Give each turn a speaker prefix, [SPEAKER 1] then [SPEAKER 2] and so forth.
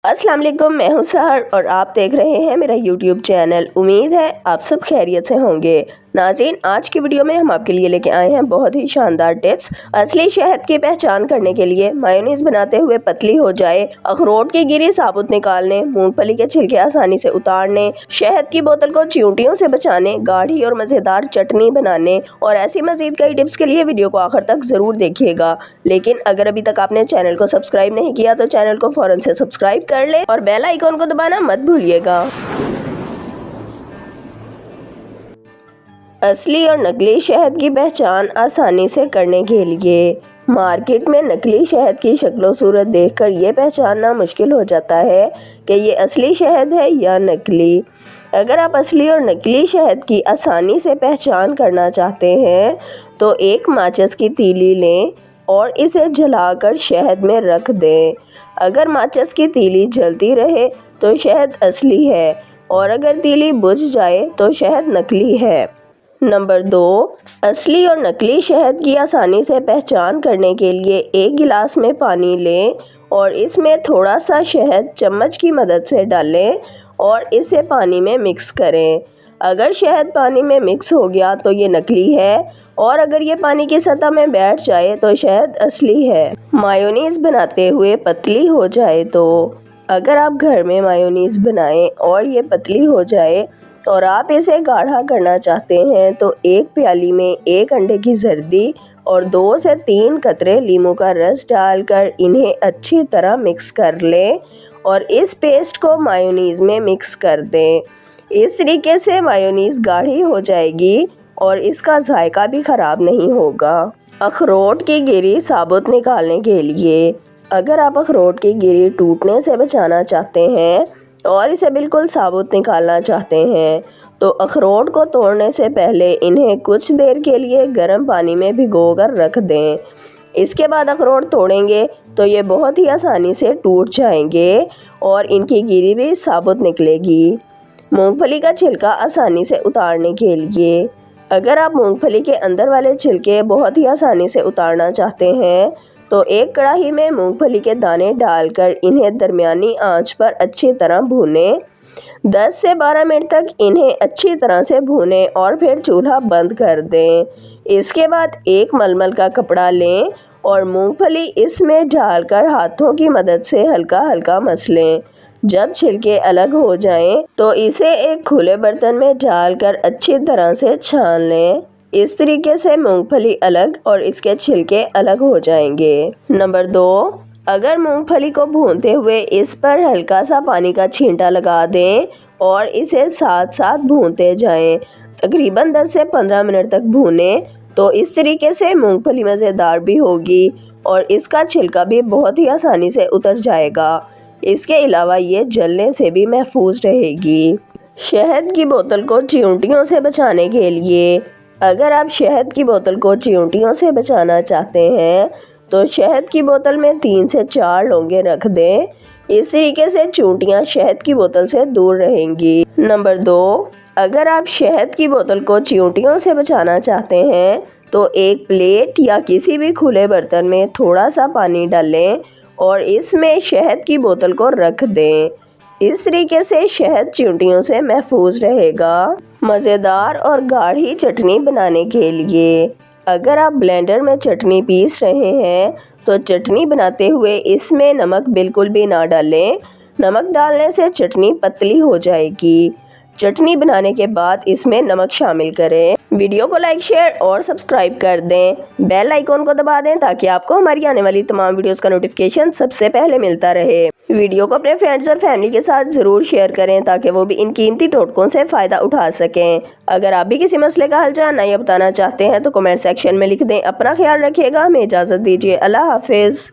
[SPEAKER 1] अस्सलाम वालेकुम, मैं हूं सहर और आप देख रहे हैं मेरा यूट्यूब चैनल। उम्मीद है आप सब खैरियत से होंगे। नाज़रीन, आज की वीडियो में हम आपके लिए लेके आए हैं बहुत ही शानदार टिप्स। असली शहद की पहचान करने के लिए मायोनीज बनाते हुए पतली हो जाए, अखरोट की गिरी साबुत निकालने, मूंगफली के छिलके आसानी से उतारने, शहद की बोतल को चींटियों से बचाने, गाढ़ी और मज़ेदार चटनी बनाने और ऐसी मज़ीद कई टिप्स के लिए वीडियो को आखिर तक ज़रूर देखिएगा। लेकिन अगर अभी तक आपने चैनल को सब्सक्राइब नहीं किया तो चैनल को फ़ौरन से सब्सक्राइब कर ले और बेल आइकॉन को दबाना मत भूलिएगा। असली और नकली शहद की पहचान आसानी से करने के लिए मार्केट में नकली शहद की शक्ल सूरत देखकर ये पहचानना मुश्किल हो जाता है कि ये असली शहद है या नकली। अगर आप असली और नकली शहद की आसानी से पहचान करना चाहते हैं तो एक माचिस की तीली लें और इसे जलाकर शहद में रख दें। अगर माचिस की तीली जलती रहे तो शहद असली है और अगर तीली बुझ जाए तो शहद नकली है। नंबर 2, असली और नकली शहद की आसानी से पहचान करने के लिए एक गिलास में पानी लें और इसमें थोड़ा सा शहद चम्मच की मदद से डालें और इसे पानी में मिक्स करें। अगर शहद पानी में मिक्स हो गया तो ये नकली है और अगर ये पानी की सतह में बैठ जाए तो शहद असली है। मायोनीज बनाते हुए पतली हो जाए तो अगर आप घर में मायोनीज बनाएं और ये पतली हो जाए और आप इसे गाढ़ा करना चाहते हैं तो एक प्याली में एक अंडे की जर्दी और 2 से 3 कतरे लीमू का रस डालकर इन्हें अच्छी तरह मिक्स कर लें और इस पेस्ट को मायोनीज में मिक्स कर दें। इस तरीके से मायोनीज गाढ़ी हो जाएगी और इसका जायका भी ख़राब नहीं होगा। अखरोट की गिरी साबुत निकालने के लिए अगर आप अखरोट की गिरी टूटने से बचाना चाहते हैं और इसे बिल्कुल साबुत निकालना चाहते हैं तो अखरोट को तोड़ने से पहले इन्हें कुछ देर के लिए गर्म पानी में भिगोकर रख दें। इसके बाद अखरोट तोड़ेंगे तो ये बहुत ही आसानी से टूट जाएंगे और इनकी गिरी भी साबुत निकलेगी। मूंगफली का छिलका आसानी से उतारने के लिए अगर आप मूंगफली के अंदर वाले छिलके बहुत ही आसानी से उतारना चाहते हैं तो एक कढ़ाई में मूंगफली के दाने डालकर इन्हें दरमियानी आंच पर अच्छी तरह भूनें। 10 से 12 मिनट तक इन्हें अच्छी तरह से भूनें और फिर चूल्हा बंद कर दें। इसके बाद एक मलमल का कपड़ा लें और मूंगफली इसमें डालकर हाथों की मदद से हल्का हल्का मसलें। जब छिलके अलग हो जाएं तो इसे एक खुले बर्तन में डालकर अच्छी तरह से छान लें। इस तरीके से मूंगफली अलग और इसके छिलके अलग हो जाएंगे। नंबर 2, अगर मूंगफली को भूनते हुए इस पर हल्का सा पानी का छींटा लगा दें और इसे साथ साथ भूनते जाएं। तकरीबन 10 से 15 मिनट तक भूनें तो इस तरीके से मूंगफली मज़ेदार भी होगी और इसका छिलका भी बहुत ही आसानी से उतर जाएगा। इसके अलावा ये जलने से भी महफूज रहेगी। शहद की बोतल को चींटियों से बचाने के लिए अगर आप शहद की बोतल को चींटियों से बचाना चाहते हैं तो शहद की बोतल में 3 से 4 लौंगे रख दें। इस तरीके से चींटियां शहद की बोतल से दूर रहेंगी। नंबर 2, अगर आप शहद की बोतल को चींटियों से बचाना चाहते हैं तो एक प्लेट या किसी भी खुले बर्तन में थोड़ा सा पानी डालें और इसमें शहद की बोतल को रख दें। इस तरीके से शहद चींटियों से महफूज रहेगा। मज़ेदार और गाढ़ी चटनी बनाने के लिए अगर आप ब्लेंडर में चटनी पीस रहे हैं तो चटनी बनाते हुए इसमें नमक बिल्कुल भी ना डालें। नमक डालने से चटनी पतली हो जाएगी। चटनी बनाने के बाद इसमें नमक शामिल करें। वीडियो को लाइक, शेयर और सब्सक्राइब कर दें। बेल आइकॉन को दबा दें ताकि आपको हमारी आने वाली तमाम वीडियोस का नोटिफिकेशन सबसे पहले मिलता रहे। वीडियो को अपने फ्रेंड्स और फैमिली के साथ ज़रूर शेयर करें ताकि वो भी इन कीमती टोटकों से फ़ायदा उठा सकें। अगर आप भी किसी मसले का हल जानना या बताना चाहते हैं तो कमेंट सेक्शन में लिख दें। अपना ख्याल रखिएगा। हमें इजाज़त दीजिए। अल्लाह हाफिज़।